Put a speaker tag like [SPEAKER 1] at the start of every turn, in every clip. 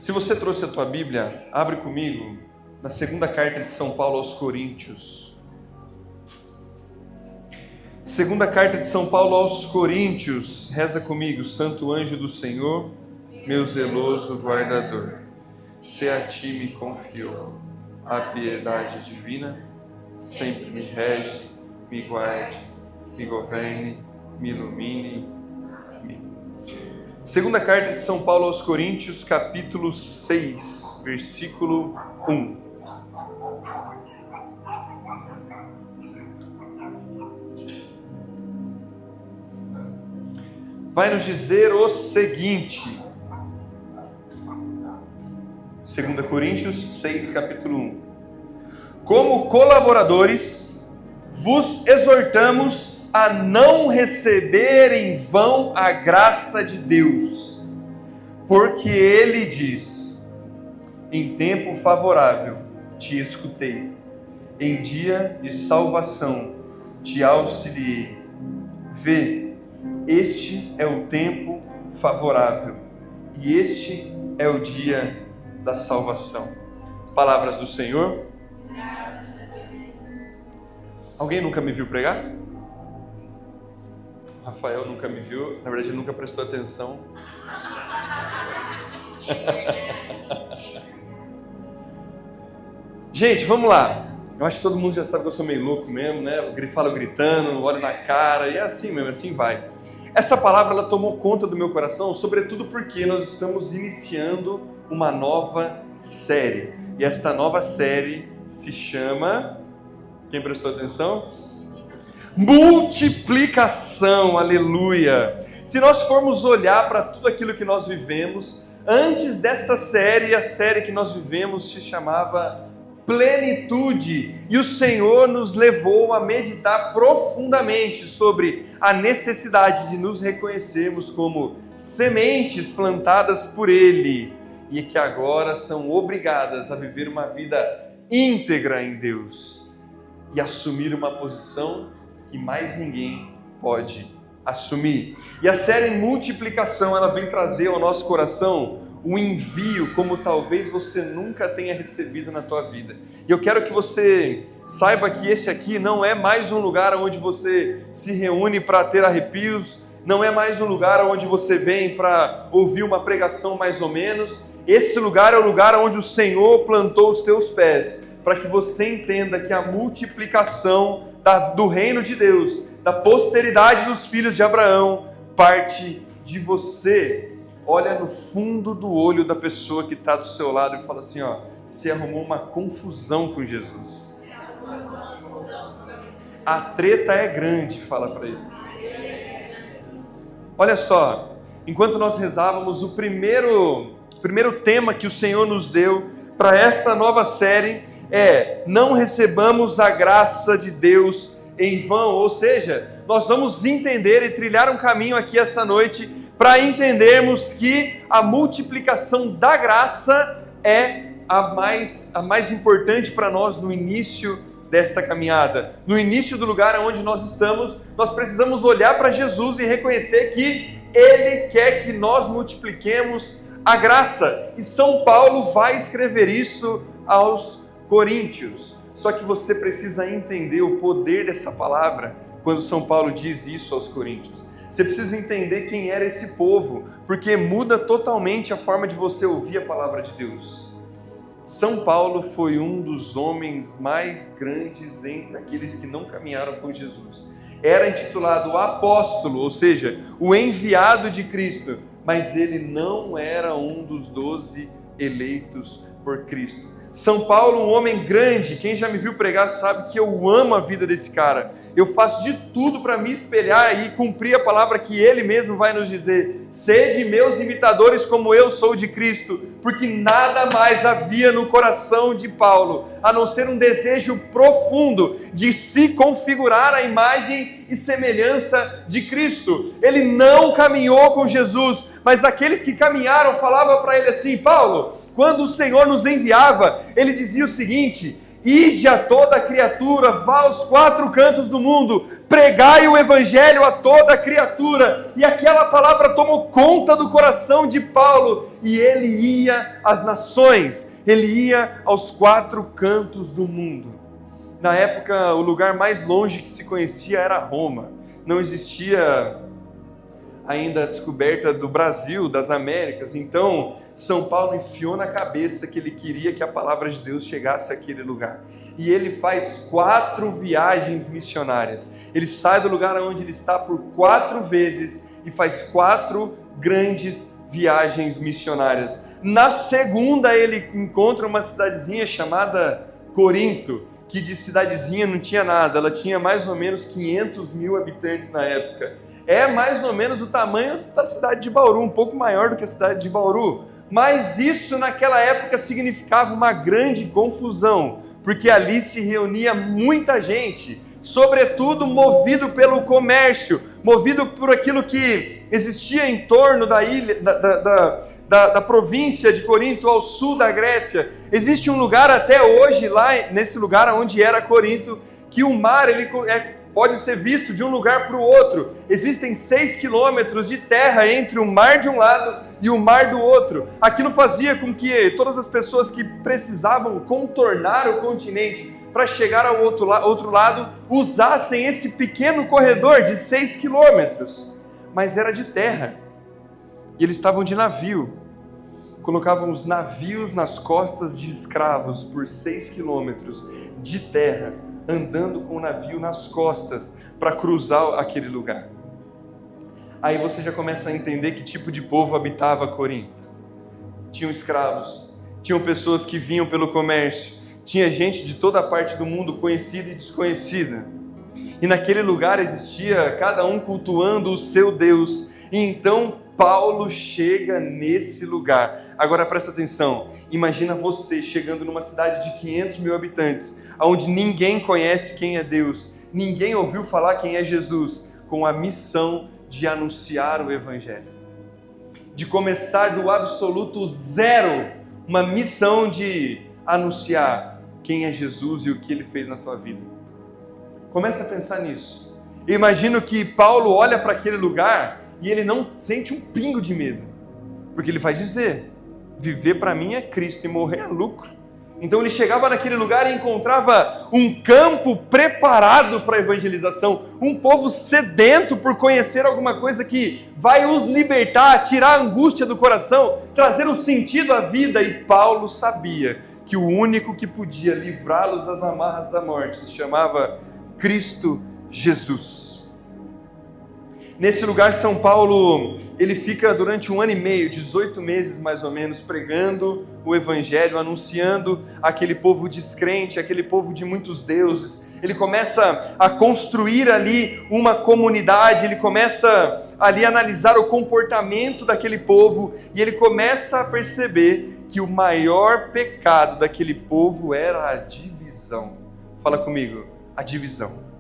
[SPEAKER 1] Se você trouxe a tua Bíblia, abre comigo na segunda carta de São Paulo aos Coríntios. Segunda carta de São Paulo aos Coríntios, reza comigo: Santo anjo do Senhor, meu zeloso guardador, se a ti me confio, a piedade divina sempre me rege, me guarde, me governe, me ilumine. Amém. Segunda carta de São Paulo aos Coríntios, capítulo 6, versículo 1. Vai nos dizer o seguinte, 2 Coríntios 6, capítulo 1. Como colaboradores, vos exortamos a não receber em vão a graça de Deus, porque Ele diz: em tempo favorável te escutei, em dia de salvação te auxiliei. Vê, este é o tempo favorável e este é o dia da salvação. Palavras do Senhor. Alguém nunca me viu pregar? Rafael nunca me viu, na verdade ele nunca prestou atenção. Gente, vamos lá. Eu acho que todo mundo já sabe que eu sou meio louco mesmo, né? Eu falo gritando, olho na cara, e é assim mesmo, assim vai. Essa palavra, ela tomou conta do meu coração, sobretudo porque nós estamos iniciando uma nova série. E esta nova série se chama... Quem prestou atenção? Multiplicação, aleluia! Se nós formos olhar para tudo aquilo que nós vivemos, antes desta série, a série que nós vivemos se chamava Plenitude, e o Senhor nos levou a meditar profundamente sobre a necessidade de nos reconhecermos como sementes plantadas por Ele, e que agora são obrigadas a viver uma vida íntegra em Deus e assumir uma posição que mais ninguém pode assumir. E a série Multiplicação, ela vem trazer ao nosso coração um envio como talvez você nunca tenha recebido na tua vida. E eu quero que você saiba que esse aqui não é mais um lugar onde você se reúne para ter arrepios, não é mais um lugar onde você vem para ouvir uma pregação mais ou menos. Esse lugar é o lugar onde o Senhor plantou os teus pés, para que você entenda que a multiplicação do reino de Deus, da posteridade dos filhos de Abraão, parte de você. Olha no fundo do olho da pessoa que está do seu lado e fala assim, ó, você arrumou uma confusão com Jesus. A treta é grande, fala para ele. Olha só, enquanto nós rezávamos, o primeiro tema que o Senhor nos deu para esta nova série é: não recebamos a graça de Deus em vão. Ou seja, nós vamos entender e trilhar um caminho aqui essa noite para entendermos que a multiplicação da graça é a mais importante para nós no início desta caminhada. No início do lugar onde nós estamos, nós precisamos olhar para Jesus e reconhecer que Ele quer que nós multipliquemos a graça. E São Paulo vai escrever isso aos Coríntios. Só que você precisa entender o poder dessa palavra quando São Paulo diz isso aos Coríntios. Você precisa entender quem era esse povo, porque muda totalmente a forma de você ouvir a palavra de Deus. São Paulo foi um dos homens mais grandes entre aqueles que não caminharam com Jesus. Era intitulado apóstolo, ou seja, o enviado de Cristo, mas ele não era um dos 12 eleitos por Cristo. São Paulo, um homem grande, quem já me viu pregar sabe que eu amo a vida desse cara. Eu faço de tudo para me espelhar e cumprir a palavra que ele mesmo vai nos dizer: sede meus imitadores como eu sou de Cristo, porque nada mais havia no coração de Paulo, a não ser um desejo profundo de se configurar à imagem e semelhança de Cristo. Ele não caminhou com Jesus, mas aqueles que caminharam falavam para ele assim: Paulo, quando o Senhor nos enviava, ele dizia o seguinte: ide a toda a criatura, vá aos 4 cantos do mundo, pregai o evangelho a toda a criatura. E aquela palavra tomou conta do coração de Paulo, e ele ia às nações, ele ia aos 4 cantos do mundo. Na época, o lugar mais longe que se conhecia era Roma. Não existia ainda a descoberta do Brasil, das Américas. Então, São Paulo enfiou na cabeça que ele queria que a palavra de Deus chegasse àquele lugar. E ele faz 4 viagens missionárias. Ele sai do lugar onde ele está por 4 vezes e faz 4 grandes viagens missionárias. Na segunda, ele encontra uma cidadezinha chamada Corinto, que de cidadezinha não tinha nada, ela tinha mais ou menos 500 mil habitantes na época. É mais ou menos o tamanho da cidade de Bauru, um pouco maior do que a cidade de Bauru. Mas isso naquela época significava uma grande confusão, porque ali se reunia muita gente, sobretudo movido pelo comércio, movido por aquilo que existia em torno da ilha, da província de Corinto, ao sul da Grécia. Existe um lugar até hoje, lá nesse lugar onde era Corinto, que o mar pode ser visto de um lugar para o outro. Existem 6 quilômetros de terra entre o mar de um lado e o mar do outro. Aquilo fazia com que todas as pessoas que precisavam contornar o continente para chegar ao outro lado usassem esse pequeno corredor de 6 quilômetros. Mas era de terra. E eles estavam de navio. Colocavam os navios nas costas de escravos por 6 quilômetros de terra, andando com o navio nas costas para cruzar aquele lugar. Aí você já começa a entender que tipo de povo habitava Corinto. Tinham escravos, tinham pessoas que vinham pelo comércio, tinha gente de toda a parte do mundo, conhecida e desconhecida. E naquele lugar existia cada um cultuando o seu Deus. E então Paulo chega nesse lugar. Agora presta atenção, imagina você chegando numa cidade de 500 mil habitantes, onde ninguém conhece quem é Deus, ninguém ouviu falar quem é Jesus, com a missão de anunciar o Evangelho. De começar do absoluto zero, uma missão de anunciar quem é Jesus e o que Ele fez na tua vida. Começa a pensar nisso. Eu imagino que Paulo olha para aquele lugar e ele não sente um pingo de medo, porque ele vai dizer: viver para mim é Cristo e morrer é lucro. Então ele chegava naquele lugar e encontrava um campo preparado para a evangelização, um povo sedento por conhecer alguma coisa que vai os libertar, tirar a angústia do coração, trazer um sentido à vida. E Paulo sabia que o único que podia livrá-los das amarras da morte se chamava Cristo Jesus. Nesse lugar, São Paulo, ele fica durante 1 ano e meio, 18 meses mais ou menos, pregando o Evangelho, anunciando aquele povo descrente, aquele povo de muitos deuses. Ele começa a construir ali uma comunidade, ele começa ali a analisar o comportamento daquele povo, e ele começa a perceber que o maior pecado daquele povo era a divisão. Fala comigo, a divisão.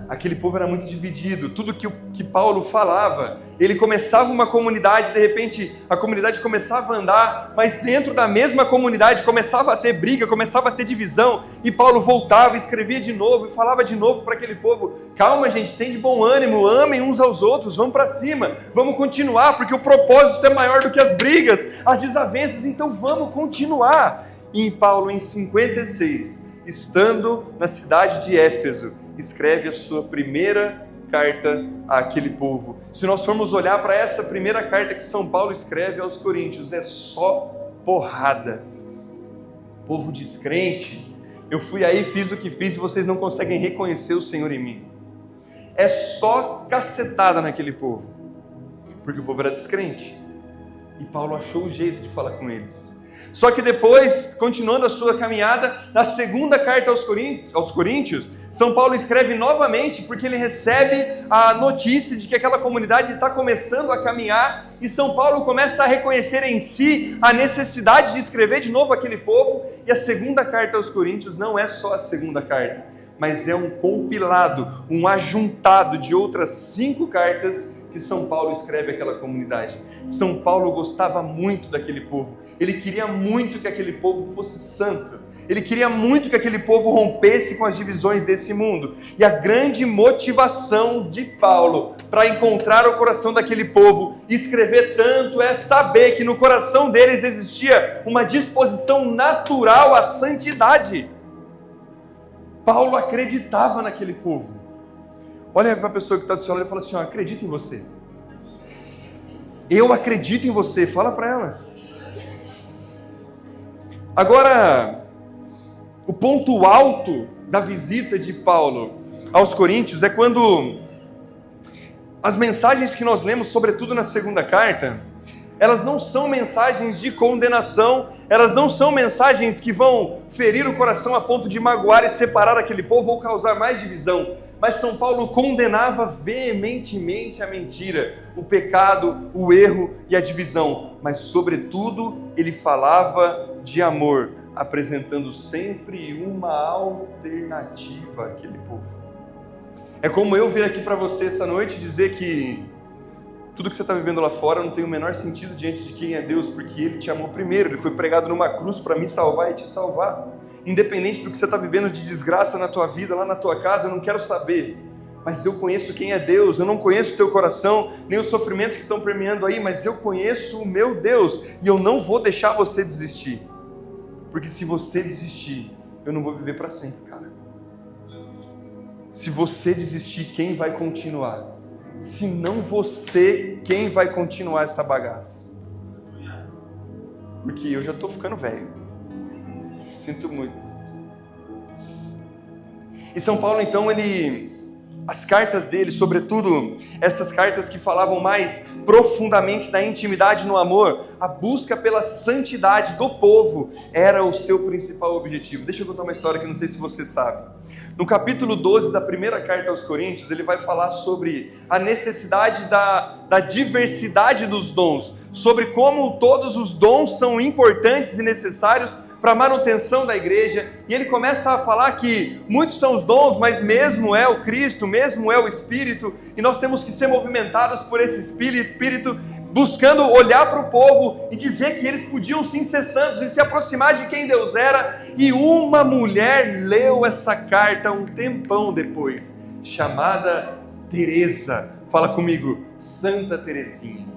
[SPEAKER 1] Aquele povo era muito dividido, tudo que Paulo falava, ele começava uma comunidade, de repente a comunidade começava a andar, mas dentro da mesma comunidade começava a ter briga, começava a ter divisão, e Paulo voltava, escrevia de novo e falava de novo para aquele povo: calma gente, tem de bom ânimo, amem uns aos outros, vamos para cima, vamos continuar, porque o propósito é maior do que as brigas, as desavenças, então vamos continuar. E Paulo, em 56, estando na cidade de Éfeso, escreve a sua primeira carta àquele povo. Se nós formos olhar para essa primeira carta que São Paulo escreve aos Coríntios, é só porrada. Povo descrente, eu fui aí, fiz o que fiz e vocês não conseguem reconhecer o Senhor em mim. É só cacetada naquele povo, porque o povo era descrente. E Paulo achou o jeito de falar com eles. Só que depois, continuando a sua caminhada, na segunda carta aos Coríntios, São Paulo escreve novamente, porque ele recebe a notícia de que aquela comunidade está começando a caminhar, e São Paulo começa a reconhecer em si a necessidade de escrever de novo aquele povo, e a segunda carta aos Coríntios não é só a segunda carta, mas é um compilado, um ajuntado de outras 5 cartas que São Paulo escreve àquela comunidade. São Paulo gostava muito daquele povo. Ele queria muito que aquele povo fosse santo. Ele queria muito que aquele povo rompesse com as divisões desse mundo. E a grande motivação de Paulo para encontrar o coração daquele povo e escrever tanto é saber que no coração deles existia uma disposição natural à santidade. Paulo acreditava naquele povo. Olha para a pessoa que está do seu lado e fala assim: acredita em você. Eu acredito em você. Fala para ela. Agora, o ponto alto da visita de Paulo aos Coríntios é quando as mensagens que nós lemos, sobretudo na segunda carta, elas não são mensagens de condenação, elas não são mensagens que vão ferir o coração a ponto de magoar e separar aquele povo ou causar mais divisão. Mas São Paulo condenava veementemente a mentira, o pecado, o erro e a divisão. Mas, sobretudo, ele falava de amor, apresentando sempre uma alternativa àquele povo. É como eu vir aqui para você essa noite e dizer que tudo que você está vivendo lá fora não tem o menor sentido diante de quem é Deus, porque Ele te amou primeiro, Ele foi pregado numa cruz para me salvar e te salvar. Independente do que você está vivendo de desgraça na tua vida, lá na tua casa, eu não quero saber. Mas eu conheço quem é Deus, eu não conheço o teu coração, nem os sofrimentos que estão permeando aí, mas eu conheço o meu Deus, e eu não vou deixar você desistir. Porque se você desistir, eu não vou viver para sempre, cara. Se você desistir, quem vai continuar? Se não você, quem vai continuar essa bagaça? Porque eu já estou ficando velho. Sinto muito. E São Paulo, então, as cartas dele, sobretudo essas cartas que falavam mais profundamente da intimidade no amor, a busca pela santidade do povo era o seu principal objetivo. Deixa eu contar uma história que não sei se você sabe. No capítulo 12 da primeira carta aos Coríntios, ele vai falar sobre a necessidade da diversidade dos dons, sobre como todos os dons são importantes e necessários para a manutenção da igreja, e ele começa a falar que muitos são os dons, mas mesmo é o Cristo, mesmo é o Espírito, e nós temos que ser movimentados por esse Espírito, buscando olhar para o povo e dizer que eles podiam sim ser santos e se aproximar de quem Deus era. E uma mulher leu essa carta um tempão depois, chamada Teresa. Fala comigo, Santa Teresinha.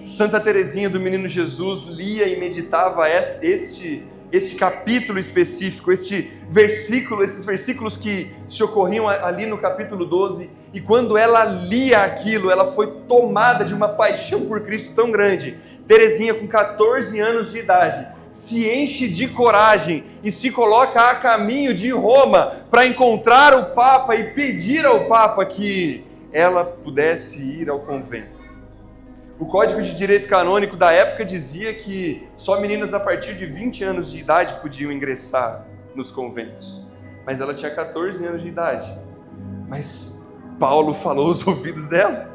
[SPEAKER 1] Santa Teresinha do Menino Jesus lia e meditava este capítulo específico, esses versículos que se ocorriam ali no capítulo 12, e quando ela lia aquilo, ela foi tomada de uma paixão por Cristo tão grande. Teresinha, com 14 anos de idade, se enche de coragem e se coloca a caminho de Roma para encontrar o Papa e pedir ao Papa que ela pudesse ir ao convento. O Código de Direito Canônico da época dizia que só meninas a partir de 20 anos de idade podiam ingressar nos conventos. Mas ela tinha 14 anos de idade. Mas Paulo falou aos ouvidos dela.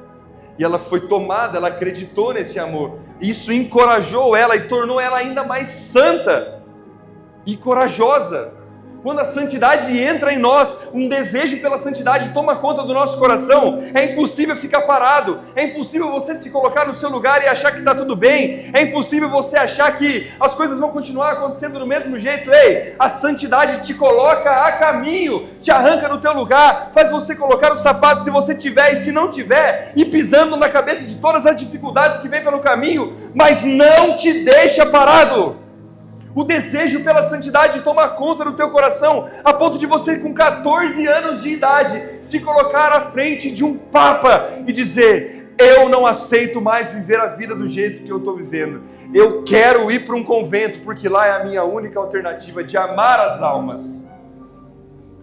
[SPEAKER 1] E ela foi tomada, ela acreditou nesse amor. Isso encorajou ela e tornou ela ainda mais santa e corajosa. Quando a santidade entra em nós, um desejo pela santidade toma conta do nosso coração, é impossível ficar parado, é impossível você se colocar no seu lugar e achar que está tudo bem, é impossível você achar que as coisas vão continuar acontecendo do mesmo jeito. Ei, a santidade te coloca a caminho, te arranca no teu lugar, faz você colocar os sapatos se você tiver e se não tiver, e pisando na cabeça de todas as dificuldades que vem pelo caminho, mas não te deixa parado. O desejo pela santidade toma conta do teu coração, a ponto de você, com 14 anos de idade, se colocar à frente de um Papa e dizer: eu não aceito mais viver a vida do jeito que eu estou vivendo. Eu quero ir para um convento, porque lá é a minha única alternativa de amar as almas.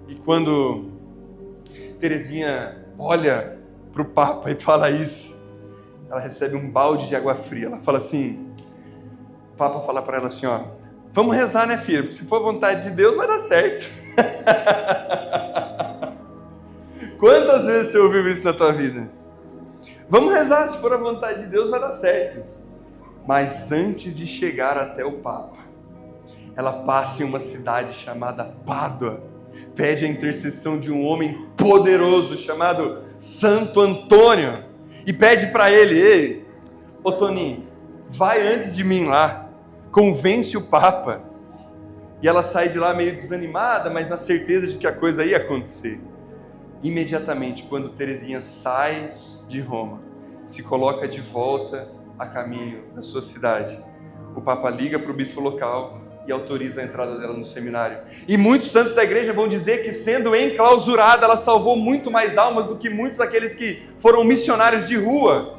[SPEAKER 1] E quando Teresinha olha para o Papa e fala isso, ela recebe um balde de água fria. Ela fala assim, o Papa fala para ela assim, vamos rezar, né, filha? Porque se for vontade de Deus, vai dar certo. Quantas vezes você ouviu isso na tua vida? Vamos rezar, se for a vontade de Deus, vai dar certo. Mas antes de chegar até o Papa, ela passa em uma cidade chamada Pádua, pede a intercessão de um homem poderoso chamado Santo Antônio, e pede para ele: ei, ô Toninho, vai antes de mim lá, convence o Papa E ela sai de lá meio desanimada, mas na certeza de que a coisa ia acontecer. Imediatamente, quando Teresinha sai de Roma, se coloca de volta a caminho da sua cidade, o Papa liga para o bispo local e autoriza a entrada dela no seminário. E muitos santos da igreja vão dizer que, sendo enclausurada, ela salvou muito mais almas do que muitos daqueles que foram missionários de rua.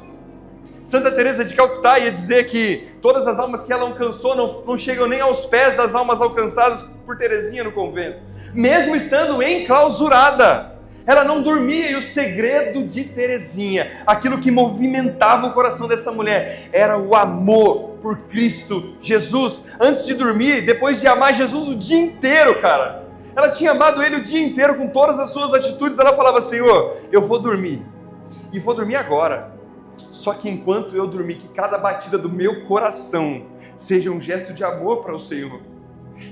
[SPEAKER 1] Santa Teresa de Calcutá ia dizer que todas as almas que ela alcançou não chegam nem aos pés das almas alcançadas por Teresinha no convento. Mesmo estando enclausurada, ela não dormia, e o segredo de Teresinha, aquilo que movimentava o coração dessa mulher, era o amor por Cristo Jesus. Antes de dormir, depois de amar Jesus o dia inteiro, cara, ela tinha amado Ele o dia inteiro com todas as suas atitudes. Ela falava: Senhor, eu vou dormir, e vou dormir agora. Só que enquanto eu dormir, que cada batida do meu coração seja um gesto de amor para o Senhor.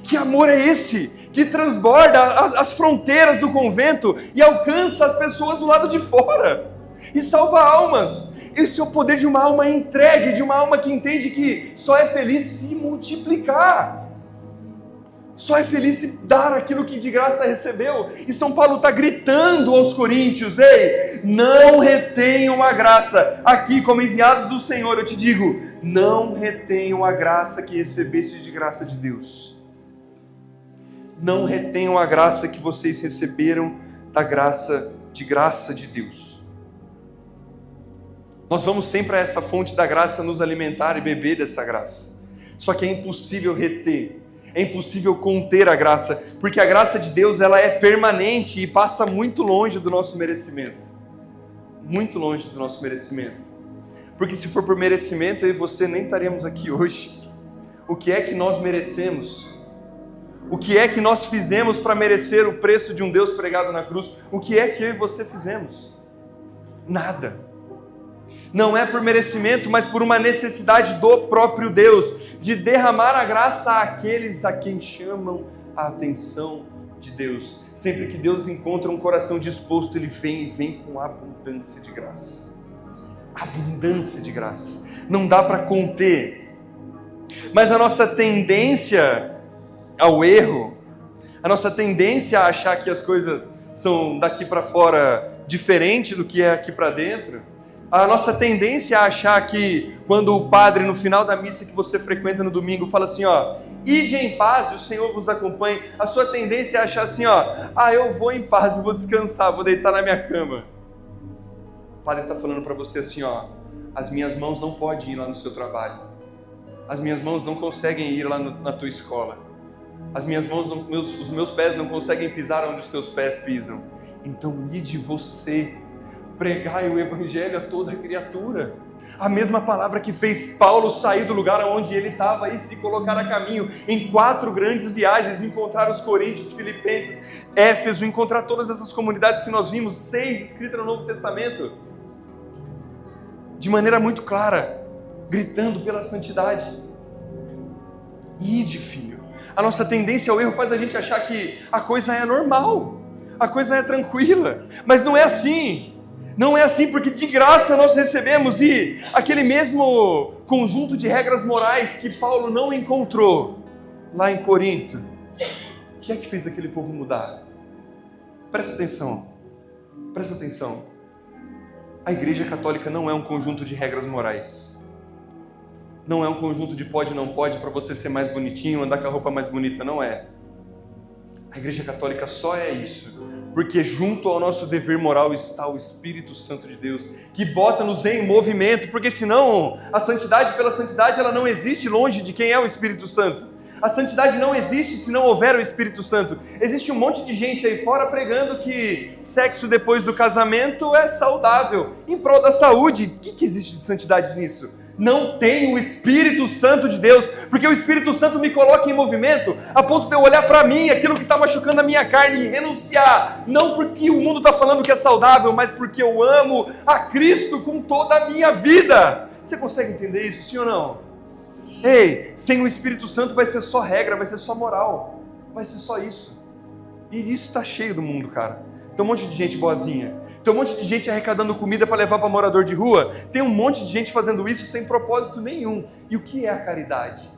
[SPEAKER 1] Que amor é esse que transborda as fronteiras do convento e alcança as pessoas do lado de fora e salva almas? Esse é o poder de uma alma entregue, de uma alma que entende que só é feliz se multiplicar, só é feliz se dar aquilo que de graça recebeu. E São Paulo está gritando aos coríntios: ei, não retenham a graça. Aqui, como enviados do Senhor, eu te digo, não retenham a graça que recebeste de graça de Deus. Não retenham a graça que vocês receberam da graça de Deus. Nós vamos sempre a essa fonte da graça nos alimentar e beber dessa graça. Só que é impossível reter, é impossível conter a graça, porque a graça de Deus, ela é permanente e passa muito longe do nosso merecimento. Muito longe do nosso merecimento. Porque se for por merecimento, eu e você nem estaríamos aqui hoje. O que é que nós merecemos? O que é que nós fizemos para merecer o preço de um Deus pregado na cruz? O que é que eu e você fizemos? Nada. Não é por merecimento, mas por uma necessidade do próprio Deus, de derramar a graça àqueles a quem chamam a atenção de Deus. Sempre que Deus encontra um coração disposto, Ele vem com abundância de graça. Abundância de graça. Não dá para conter. Mas a nossa tendência ao erro, a nossa tendência a achar que as coisas são daqui para fora diferente do que é aqui para dentro, a nossa tendência a achar que quando o padre no final da missa que você frequenta no domingo fala assim, ó, ide em paz e o Senhor vos acompanhe, a sua tendência é achar assim, ó, eu vou em paz, eu vou descansar, vou deitar na minha cama. O padre está falando para você assim, ó, as minhas mãos não podem ir lá no seu trabalho, as minhas mãos não conseguem ir lá na tua escola, as minhas mãos, os meus pés não conseguem pisar onde os teus pés pisam. Então ide você, pregai o evangelho a toda criatura. A mesma palavra que fez Paulo sair do lugar onde ele estava e se colocar a caminho em 4 grandes viagens, encontrar os Coríntios, Filipenses, Éfeso, encontrar todas essas comunidades que nós vimos, 6 escritas no Novo Testamento, de maneira muito clara, gritando pela santidade. Ide, filho. A nossa tendência ao erro faz a gente achar que a coisa é normal, a coisa é tranquila, mas não é assim. Não é assim, porque de graça nós recebemos, e aquele mesmo conjunto de regras morais que Paulo não encontrou lá em Corinto, o que é que fez aquele povo mudar? Presta atenção, presta atenção. A Igreja Católica não é um conjunto de regras morais. Não é um conjunto de pode e não pode para você ser mais bonitinho, andar com a roupa mais bonita, não é. A Igreja Católica só é isso porque junto ao nosso dever moral está o Espírito Santo de Deus, que bota-nos em movimento, porque senão a santidade pela santidade ela não existe longe de quem é o Espírito Santo. A santidade não existe se não houver o Espírito Santo. Existe um monte de gente aí fora pregando que sexo depois do casamento é saudável, em prol da saúde. O que existe de santidade nisso? Não tem o Espírito Santo de Deus, porque o Espírito Santo me coloca em movimento, a ponto de eu olhar para mim, aquilo que está machucando a minha carne, e renunciar, não porque o mundo está falando que é saudável, mas porque eu amo a Cristo com toda a minha vida. Você consegue entender isso, sim ou não? Ei, sem o Espírito Santo vai ser só regra, vai ser só moral, vai ser só isso. E isso está cheio do mundo, cara. Tem um monte de gente boazinha, tem um monte de gente arrecadando comida para levar para morador de rua, tem um monte de gente fazendo isso sem propósito nenhum. E o que é a caridade?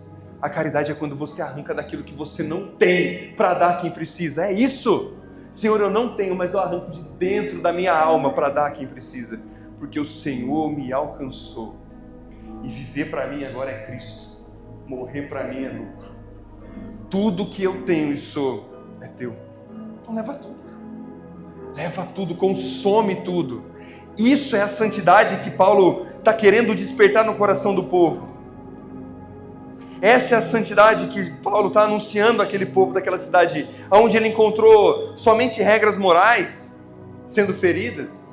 [SPEAKER 1] A caridade é quando você arranca daquilo que você não tem para dar a quem precisa. É isso. Senhor, eu não tenho, mas eu arranco de dentro da minha alma para dar a quem precisa. Porque o Senhor me alcançou. E viver para mim agora é Cristo. Morrer para mim é lucro. Tudo que eu tenho e sou é teu. Então leva tudo. Leva tudo, consome tudo. Isso é a santidade que Paulo está querendo despertar no coração do povo. Essa é a santidade que Paulo está anunciando àquele povo daquela cidade, onde ele encontrou somente regras morais sendo feridas.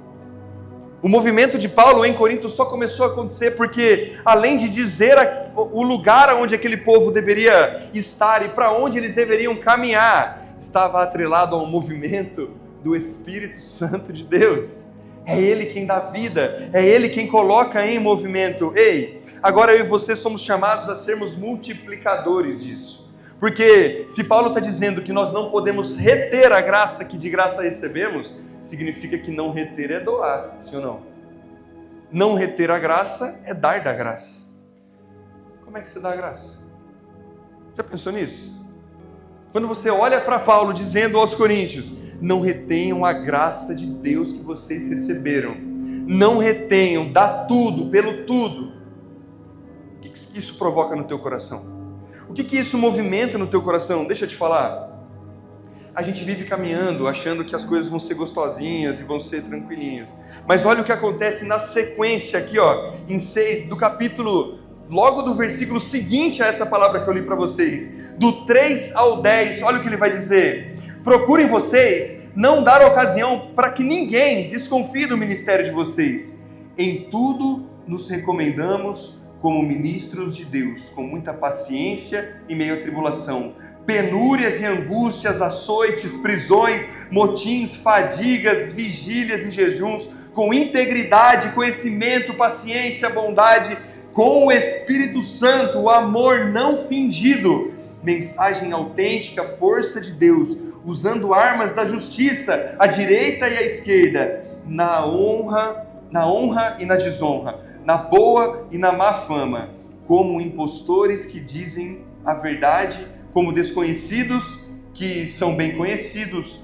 [SPEAKER 1] O movimento de Paulo em Corinto só começou a acontecer porque, além de dizer o lugar onde aquele povo deveria estar e para onde eles deveriam caminhar, estava atrelado ao movimento do Espírito Santo de Deus. É Ele quem dá vida, é Ele quem coloca em movimento. Ei, agora eu e você somos chamados a sermos multiplicadores disso. Porque se Paulo está dizendo que nós não podemos reter a graça que de graça recebemos, significa que não reter é doar, sim ou não? Não reter a graça é dar da graça. Como é que você dá a graça? Já pensou nisso? Quando você olha para Paulo dizendo aos coríntios, não retenham a graça de Deus que vocês receberam. Não retenham, dá tudo, pelo tudo. O que isso provoca no teu coração? O que isso movimenta no teu coração? Deixa eu te falar. A gente vive caminhando, achando que as coisas vão ser gostosinhas e vão ser tranquilinhas. Mas olha o que acontece na sequência aqui, ó, em 6 do capítulo, logo do versículo seguinte a essa palavra que eu li para vocês. Do 3 ao 10, olha o que ele vai dizer. Procurem vocês não dar ocasião para que ninguém desconfie do ministério de vocês. Em tudo nos recomendamos como ministros de Deus, com muita paciência em meio à tribulação, penúrias e angústias, açoites, prisões, motins, fadigas, vigílias e jejuns, com integridade, conhecimento, paciência, bondade, com o Espírito Santo, o amor não fingido, mensagem autêntica, força de Deus, usando armas da justiça, à direita e à esquerda, na honra e na desonra, na boa e na má fama, como impostores que dizem a verdade, como desconhecidos que são bem conhecidos,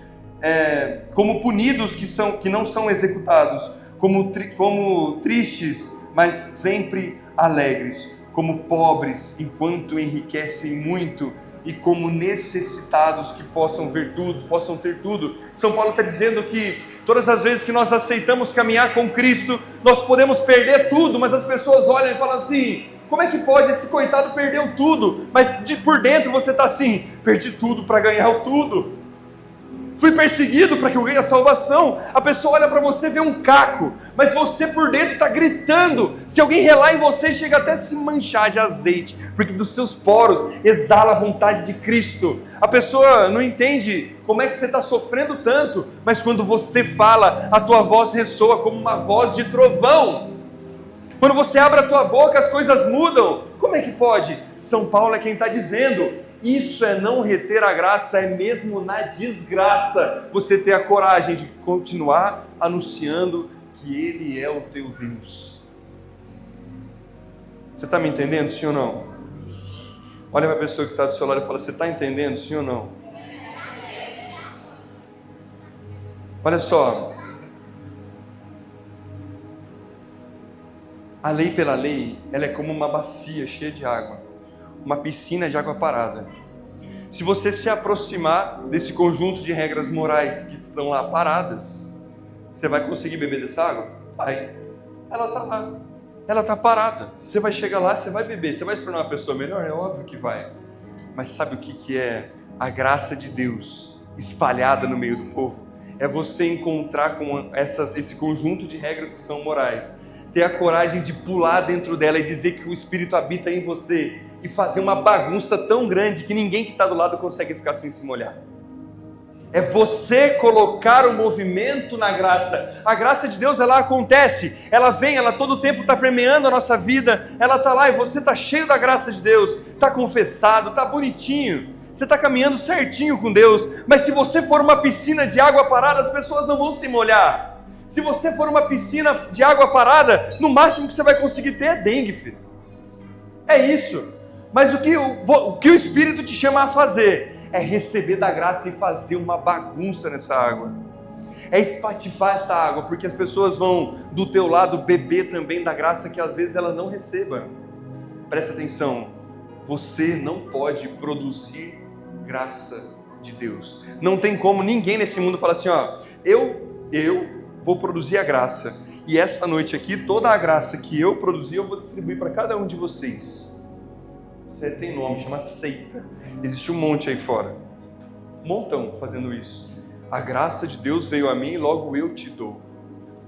[SPEAKER 1] como punidos que não são executados, como tristes, mas sempre alegres, como pobres enquanto enriquecem muito, e como necessitados que possam ver tudo, possam ter tudo. São Paulo está dizendo que todas as vezes que nós aceitamos caminhar com Cristo, nós podemos perder tudo, mas as pessoas olham e falam assim, como é que pode? Esse coitado perdeu tudo, mas por dentro você está assim, perdi tudo para ganhar o tudo. Fui perseguido para que eu ganhe a salvação. A pessoa olha para você e vê um caco, mas você por dentro está gritando. Se alguém relar em você, chega até a se manchar de azeite, porque dos seus poros exala a vontade de Cristo. A pessoa não entende como é que você está sofrendo tanto, mas quando você fala, a tua voz ressoa como uma voz de trovão. Quando você abre a tua boca, as coisas mudam. Como é que pode? São Paulo é quem está dizendo. Isso é não reter a graça, é mesmo na desgraça você ter a coragem de continuar anunciando que Ele é o teu Deus. Você está me entendendo, sim ou não? Olha para a pessoa que está do seu lado e fala, você está entendendo, sim ou não? Olha só, a lei pela lei, ela é como uma bacia cheia de água. Uma piscina de água parada. Se você se aproximar desse conjunto de regras morais que estão lá paradas, você vai conseguir beber dessa água? Vai. Ela está lá. Ela está parada. Você vai chegar lá, você vai beber. Você vai se tornar uma pessoa melhor? É óbvio que vai. Mas sabe o que é a graça de Deus espalhada no meio do povo? É você encontrar com esse conjunto de regras que são morais. Ter a coragem de pular dentro dela e dizer que o Espírito habita em você. E fazer uma bagunça tão grande que ninguém que está do lado consegue ficar sem se molhar. É você colocar o movimento na graça. A graça de Deus, ela acontece, ela vem, ela todo o tempo está permeando a nossa vida, ela está lá e você está cheio da graça de Deus, está confessado, está bonitinho, você está caminhando certinho com Deus, mas se você for uma piscina de água parada, as pessoas não vão se molhar. Se você for uma piscina de água parada, no máximo que você vai conseguir ter é dengue, filho. É isso. Mas o que o Espírito te chama a fazer é receber da graça e fazer uma bagunça nessa água. É espatifar essa água, porque as pessoas vão do teu lado beber também da graça que às vezes ela não receba. Presta atenção, você não pode produzir graça de Deus. Não tem como ninguém nesse mundo falar assim, ó, eu vou produzir a graça, e essa noite aqui, toda a graça que eu produzi, eu vou distribuir para cada um de vocês. Isso tem nome, chama seita. Existe um monte aí fora, um montão fazendo isso. A graça de Deus veio a mim e logo eu te dou.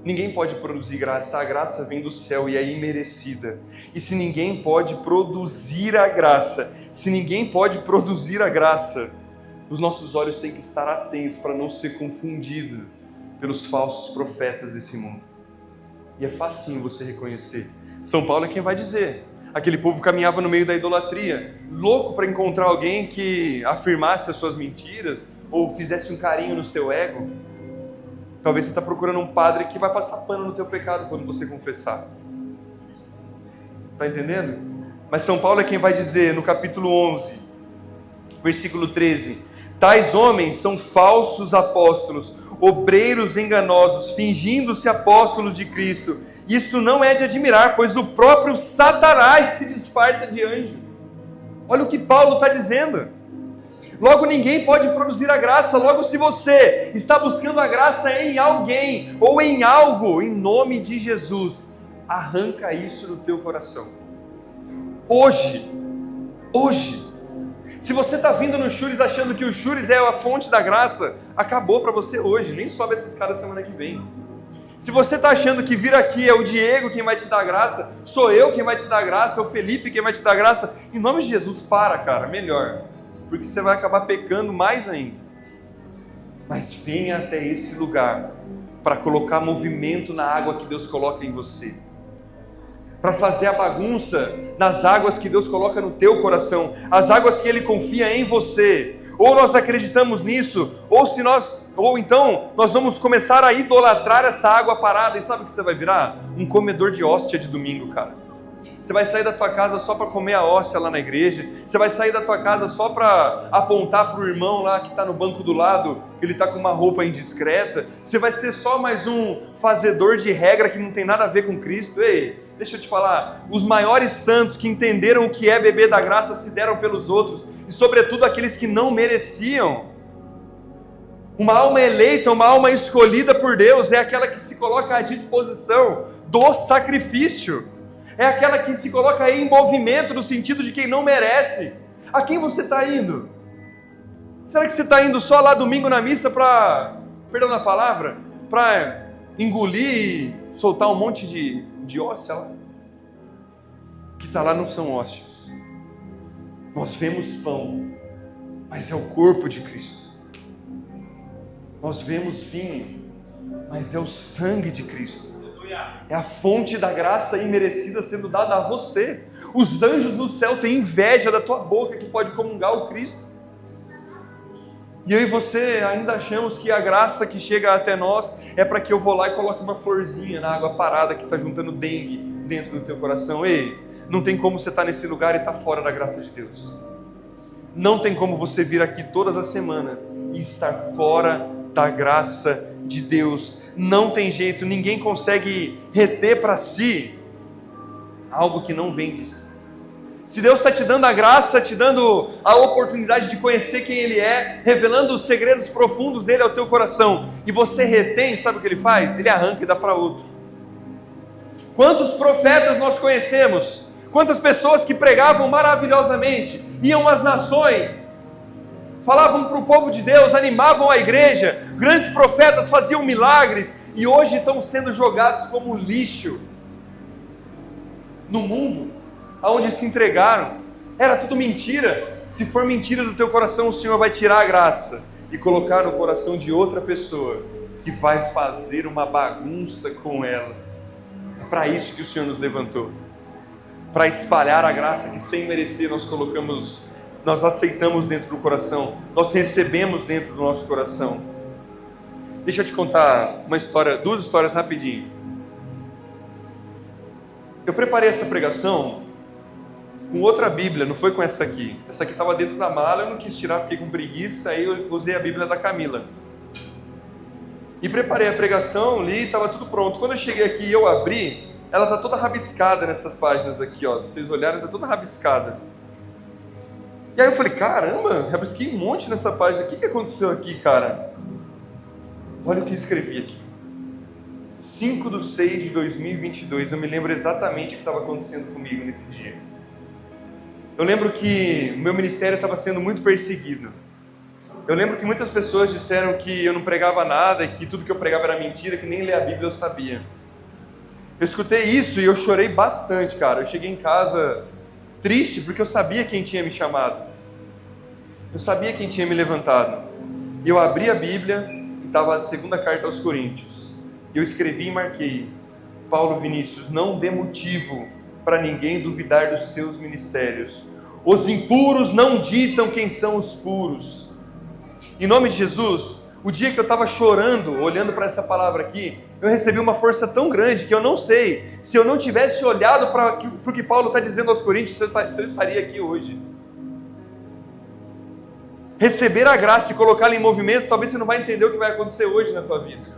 [SPEAKER 1] Ninguém pode produzir graça, a graça vem do céu e é imerecida. E se ninguém pode produzir a graça, os nossos olhos têm que estar atentos para não ser confundido pelos falsos profetas desse mundo. E é facinho você reconhecer. São Paulo é quem vai dizer. Aquele povo caminhava no meio da idolatria, louco para encontrar alguém que afirmasse as suas mentiras ou fizesse um carinho no seu ego. Talvez você está procurando um padre que vai passar pano no teu pecado quando você confessar. Está entendendo? Mas São Paulo é quem vai dizer no capítulo 11, versículo 13: tais homens são falsos apóstolos, obreiros enganosos, fingindo-se apóstolos de Cristo. Isto não é de admirar, pois o próprio Satanás se disfarça de anjo. Olha o que Paulo está dizendo. Logo, ninguém pode produzir a graça. Logo, se você está buscando a graça em alguém ou em algo, em nome de Jesus, arranca isso do teu coração. Hoje, se você está vindo no Shures achando que o Shures é a fonte da graça, acabou para você hoje, nem sobe essa escada semana que vem. Se você está achando que vir aqui é o Diego quem vai te dar graça, sou eu quem vai te dar graça, é o Felipe quem vai te dar graça, em nome de Jesus, para, cara, melhor. Porque você vai acabar pecando mais ainda. Mas venha até esse lugar para colocar movimento na água que Deus coloca em você. Para fazer a bagunça nas águas que Deus coloca no teu coração, as águas que Ele confia em você. Ou nós acreditamos nisso, ou então nós vamos começar a idolatrar essa água parada. E sabe o que você vai virar? Um comedor de hóstia de domingo, cara. Você vai sair da tua casa só para comer a hóstia lá na igreja. Você vai sair da tua casa só para apontar para o irmão lá que está no banco do lado, que ele está com uma roupa indiscreta. Você vai ser só mais um fazedor de regra que não tem nada a ver com Cristo. Ei, deixa eu te falar, os maiores santos que entenderam o que é beber da graça se deram pelos outros, e sobretudo aqueles que não mereciam. Uma alma eleita, uma alma escolhida por Deus é aquela que se coloca à disposição do sacrifício. É aquela que se coloca em movimento no sentido de quem não merece. A quem você está indo? Será que você está indo só lá domingo na missa para, perdão na palavra, para engolir e soltar um monte de hóstia lá? O que está lá não são hóstias. Nós vemos pão, mas é o corpo de Cristo. Nós vemos vinho, mas é o sangue de Cristo. É a fonte da graça imerecida sendo dada a você. Os anjos no céu têm inveja da tua boca que pode comungar o Cristo. E eu e você ainda achamos que a graça que chega até nós é para que eu vou lá e coloque uma florzinha na água parada que está juntando dengue dentro do teu coração. Ei, não tem como você estar nesse lugar e estar fora da graça de Deus. Não tem como você vir aqui todas as semanas e estar fora da graça de Deus. Não tem jeito, ninguém consegue reter para si algo que não vem disso. Se Deus está te dando a graça, te dando a oportunidade de conhecer quem Ele é, revelando os segredos profundos dele ao teu coração, e você retém, sabe o que Ele faz? Ele arranca e dá para outro. Quantos profetas nós conhecemos? Quantas pessoas que pregavam maravilhosamente, iam às nações, falavam para o povo de Deus, animavam a igreja, grandes profetas faziam milagres, e hoje estão sendo jogados como lixo no mundo, aonde se entregaram. Era tudo mentira. Se for mentira do teu coração, o Senhor vai tirar a graça e colocar no coração de outra pessoa, que vai fazer uma bagunça com ela. É para isso que o Senhor nos levantou, para espalhar a graça que sem merecer nós aceitamos dentro do coração, nós recebemos dentro do nosso coração. Deixa eu te contar duas histórias rapidinho. Eu preparei essa pregação com outra Bíblia, não foi com essa aqui. Essa aqui estava dentro da mala, eu não quis tirar, fiquei com preguiça, aí eu usei a Bíblia da Camila. E preparei a pregação, li, estava tudo pronto. Quando eu cheguei aqui e eu abri, ela está toda rabiscada nessas páginas aqui, ó. Se vocês olharem, está toda rabiscada. E aí eu falei, caramba, rabisquei um monte nessa página. O que aconteceu aqui, cara? Olha o que eu escrevi aqui. 5/6/2022, eu me lembro exatamente o que estava acontecendo comigo nesse dia. Eu lembro que o meu ministério estava sendo muito perseguido. Eu lembro que muitas pessoas disseram que eu não pregava nada, que tudo que eu pregava era mentira, que nem ler a Bíblia eu sabia. Eu escutei isso e eu chorei bastante, cara. Eu cheguei em casa triste porque eu sabia quem tinha me chamado. Eu sabia quem tinha me levantado. E eu abri a Bíblia e estava a segunda carta aos Coríntios. Eu escrevi e marquei: Paulo Vinícius, não dê motivo para ninguém duvidar dos seus ministérios. Os impuros não ditam quem são os puros. Em nome de Jesus, o dia que eu estava chorando, olhando para essa palavra aqui, eu recebi uma força tão grande que eu não sei, se eu não tivesse olhado para o que Paulo está dizendo aos Coríntios, se eu estaria aqui hoje. Receber a graça e colocá-la em movimento, talvez você não vai entender o que vai acontecer hoje na tua vida.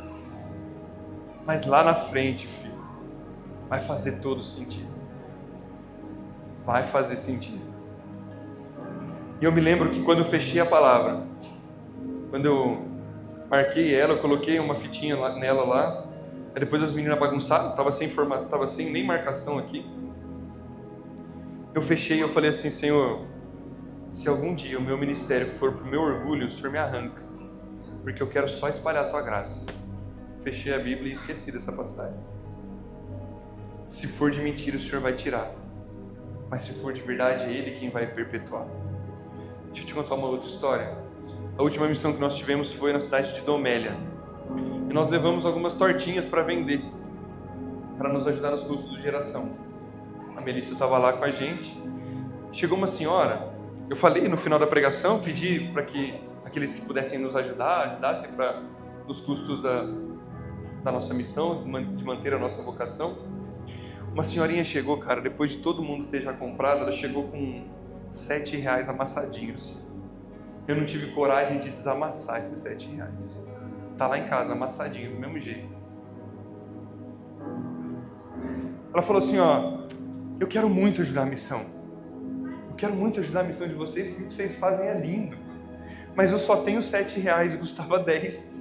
[SPEAKER 1] Mas lá na frente, filho, vai fazer todo sentido. Vai fazer sentido. E eu me lembro que quando eu fechei a palavra, quando eu marquei ela, eu coloquei uma fitinha nela lá, aí depois as meninas bagunçaram, estava sem formato, estava sem nem marcação aqui. Eu fechei e eu falei assim: Senhor, se algum dia o meu ministério for para o meu orgulho, o Senhor me arranca, porque eu quero só espalhar a tua graça. Fechei a Bíblia e esqueci dessa passagem. Se for de mentira, o Senhor vai tirar. Mas se for de verdade, é Ele quem vai perpetuar. Deixa eu te contar uma outra história. A última missão que nós tivemos foi na cidade de Domélia. E nós levamos algumas tortinhas para vender, para nos ajudar nos custos de geração. A Melissa estava lá com a gente. Chegou uma senhora, eu falei no final da pregação, pedi para que aqueles que pudessem nos ajudar, ajudassem nos custos da nossa missão, de manter a nossa vocação. Uma senhorinha chegou, cara, depois de todo mundo ter já comprado, ela chegou com R$7 amassadinhos. Eu não tive coragem de desamassar esses R$7. Tá lá em casa, amassadinho, do mesmo jeito. Ela falou assim, ó, eu quero muito ajudar a missão. Eu quero muito ajudar a missão de vocês, porque o que vocês fazem é lindo. Mas eu só tenho R$7 e custava 10.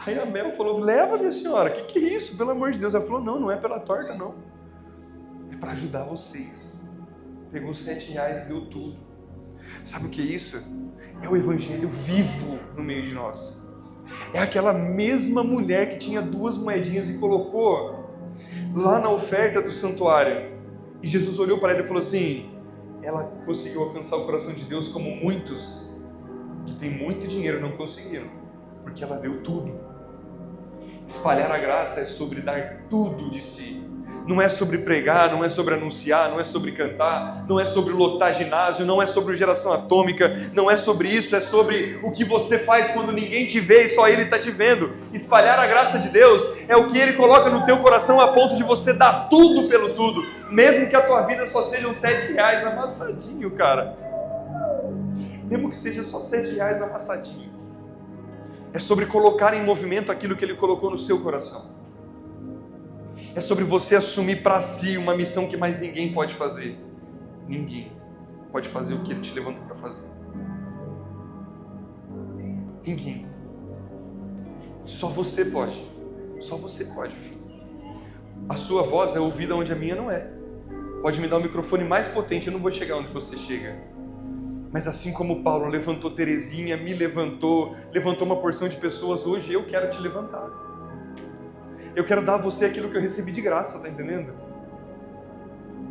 [SPEAKER 1] Aí a Mel falou, leva, minha senhora, que é isso? Pelo amor de Deus. Ela falou, não é pela torta, não. É para ajudar vocês. Pegou os R$7 e deu tudo. Sabe o que é isso? É o evangelho vivo no meio de nós. É aquela mesma mulher que tinha 2 moedinhas e colocou lá na oferta do santuário. E Jesus olhou para ela e falou assim, ela conseguiu alcançar o coração de Deus como muitos que têm muito dinheiro não conseguiram, porque ela deu tudo. Espalhar a graça é sobre dar tudo de si. Não é sobre pregar, não é sobre anunciar, não é sobre cantar, não é sobre lotar ginásio, não é sobre geração atômica, não é sobre isso, é sobre o que você faz quando ninguém te vê e só Ele está te vendo. Espalhar a graça de Deus é o que Ele coloca no teu coração a ponto de você dar tudo pelo tudo, mesmo que a tua vida só sejam R$7 amassadinho, cara. Mesmo que seja só R$7 amassadinho. É sobre colocar em movimento aquilo que Ele colocou no seu coração. É sobre você assumir para si uma missão que mais ninguém pode fazer. Ninguém pode fazer o que Ele te levantou para fazer. Ninguém. Só você pode. Só você pode. A sua voz é ouvida onde a minha não é. Pode me dar um microfone mais potente, eu não vou chegar onde você chega. Mas assim como Paulo levantou Terezinha, me levantou uma porção de pessoas, hoje eu quero te levantar. Eu quero dar a você aquilo que eu recebi de graça, tá entendendo?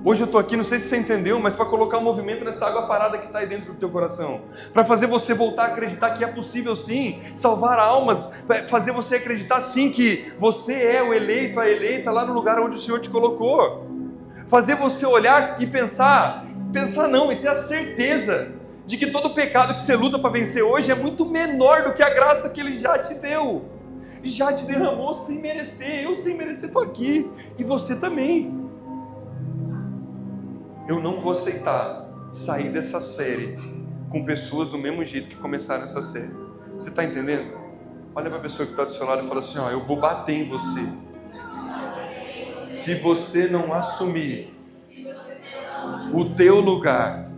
[SPEAKER 1] Hoje eu tô aqui, não sei se você entendeu, mas para colocar um movimento nessa água parada que está aí dentro do teu coração. Para fazer você voltar a acreditar que é possível sim, salvar almas, fazer você acreditar sim que você é o eleito, a eleita lá no lugar onde o Senhor te colocou. Fazer você olhar e pensar não, e ter a certeza de que todo pecado que você luta para vencer hoje é muito menor do que a graça que Ele já te deu. Já te derramou sem merecer, eu sem merecer estou aqui, e você também. Eu não vou aceitar sair dessa série com pessoas do mesmo jeito que começaram essa série. Você está entendendo? Olha para a pessoa que está do seu lado e fala assim, ó, eu vou bater em você. Se você não assumir o teu lugar